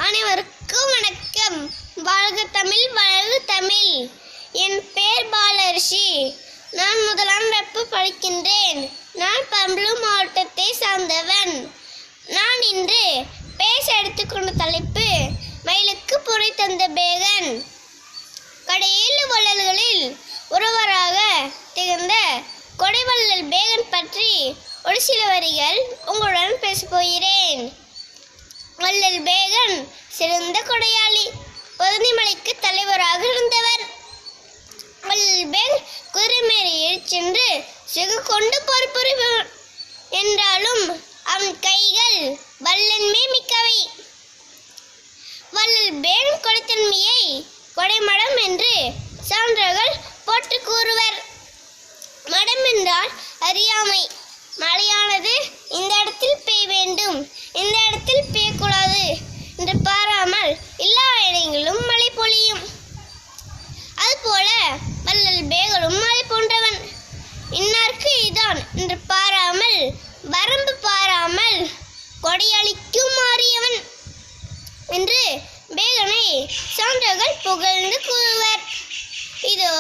அனைவருக்கும் வணக்கம். வாழ்க தமிழ், வளர்க தமிழ். என் பெயர் பாலரிஷி. நான் முதலாம் வகுப்பு படிக்கின்றேன். நான் பெரம்பலூர் மாவட்டத்தை சார்ந்தவன். நான் இன்று பேச எடுத்துக்கொண்ட தலைப்பு மயிலுக்கு பொறை தந்த பேகன். கடையேழு வள்ளல்களில் ஒருவராக திகழ்ந்த கொடைவள்ளல் பேகன் பற்றி ஒரு சில வரிகள் உங்களுடன் பேசப் போகிறேன். வள்ளல் பேகன் சிறந்த கொடையாளி, பொதினிமலைக்கு தலைவராக இருந்தவர். வள்ளல் பேகன் குதிரைமேறியில் சென்று சிறு கொண்டு போர் புரிபவன் என்றாலும் அவன் கைகள் வல்லன்மை மிக்கவை. வள்ளல் பேகன் கொடைத்தன்மையை கொடைமடம் என்று சான்றோர்கள் போற்றி கூறுவர். மடம் என்றால் அறியாமை. மழையானது இந்த இடத்தில் பெய்ய வேண்டும், இந்த இடத்தில் பெய்யக்கூடாது என்று பாராமல் எல்லா இடங்களிலும் மழை பொழியும். அதுபோல வள்ளல் பேகனும் மழை போன்றவன். இன்னார்க்கு இதான் என்று பாராமல், வரம்பு பாராமல் கொடையளிக்கும் மாறியவன் என்று பேகனை சான்றோர்கள் புகழ்ந்து கூறுவர். இதோ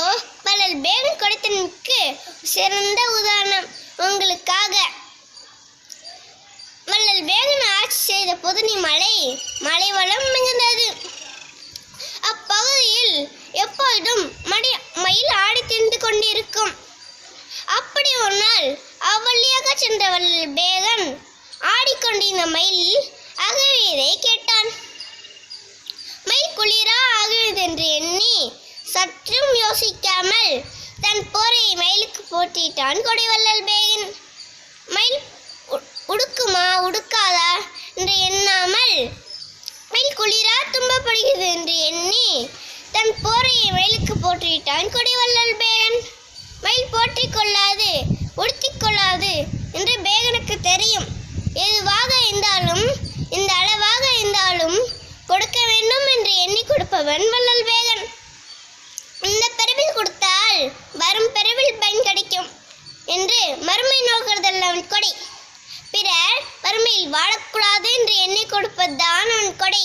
வள்ளல் பேகன் கொடைத்தன்மைக்கு சிறந்த உதாரணம் உங்களுக்காக. வள்ளல் பேகன் ஆட்சி செய்த பொதினிமலை மலை வளம் மிகுந்தது. அப்பகுதியில் எப்பொழுதும் மயில் ஆடி திரிந்து கொண்டிருக்கும். அப்படி ஒரு நாள் அவ்வழியாக சென்ற வள்ளல் பேகன் ஆடிக்கொண்டிருந்த மயில் அகழ்வதை கேட்டான். மயில் குளிரா அகழ்வது என்று எண்ணி சற்றும் யோசிக்காமல் தன் போரை மயிலுக்கு போட்டிட்டான் கொடைவள்ளல் பேகன். மயில் உடுக்குமா உடுக்காதா என்று எண்ணாமல் மயில் குளிரா துன்பப்படுகிறது என்று எண்ணி தன் போரையை மயிலுக்கு போற்றிட்டான் கொடைவள்ளல் பேகன். மயில் போற்றிக் கொள்ளாது, உடுத்திக் கொள்ளாது என்று பேகனுக்கு தெரியும். எதுவாக இருந்தாலும், இந்த அளவாக இருந்தாலும் கொடுக்க வேண்டும் என்று எண்ணி கொடுப்பவன் வள்ளல் பேகன். இந்த பிறவில் கொடுத்தால் வரும் பிறவில் பயன் கிடைக்கும் என்று மறுமை நோக்குறதல்ல அவன் கொடை. பிறர் வறுமையில் வாழக்கூடாது என்று எண்ணி கொடுப்பதுதான் அவன் கொடை.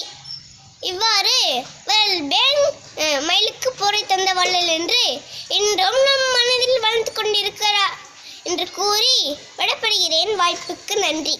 இவ்வாறு வள்ளல் பேகன் மயிலுக்கு பொறை தந்த வள்ளல் என்று இன்றும் நம் மனதில் வாழ்ந்து கொண்டிருக்கிறார் என்று கூறி விடப்படுகிறேன். வாய்ப்புக்கு நன்றி.